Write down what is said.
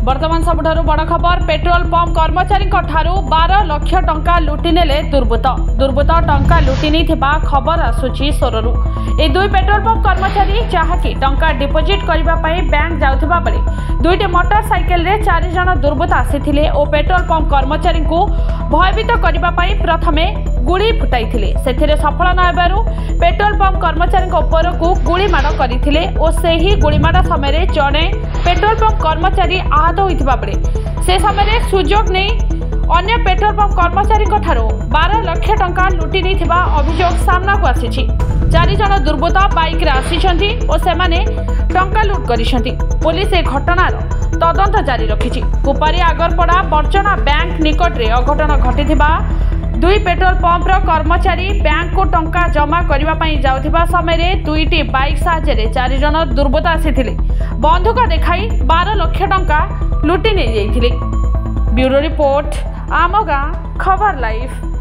वर्तमान सबुठारु बड़ खबर पेट्रोल पंप कर्मचारी 12 लाख टंका लुटि नेले दुर्बृत्त टंका लुटि नहीं खबर आसुची सोररू। ए दुई पेट्रोल पंप कर्मचारी जहाँकि टंका डिपोजिट करने बैंक जाउथिबा बेले दुईटी मोटरसाइकेल रे 4 जन दुर्बृत्त आसीथिले और पेट्रोल पंप कर्मचारी को भयभीत करने प्रथमे गुड़ी फुटाई से सफल नहेबारु पेट्रोल पंप कर्मचारी उपर को गुड़ी माड़ करथिले और सेही गुड़ीमाड़ समय जड़े पेट्रोल पंप कर्मचारी आहत होइथिबा बेले से समय सुजोग नहीं अन्य पेट्रोल पंप कर्मचारी 12 लाख टंका लुटि नहीं अभियोग सामना को आसी। 4 जन दुर्बृत्त बाइक रे आसिछंती और सेमाने टंका लुट करिसेंती। पुलिस ए घटनार तदंत जारी रखिछि। कुपारी आगरपड़ा बर्चना बैंक निकट रे अघटन घटिथिबा दुई पेट्रोल पंप कर्मचारी बैंक को टंका जमा करने जाउथिबा समय दुईटी बाइक साहाय्य 4 जन दुर्बृत्त आसीथिले बंधुक देखाई 12 लाख टंका लुटि नहीं जाइथिले। ब्यूरो रिपोर्ट आम गाँ खबर लाइव।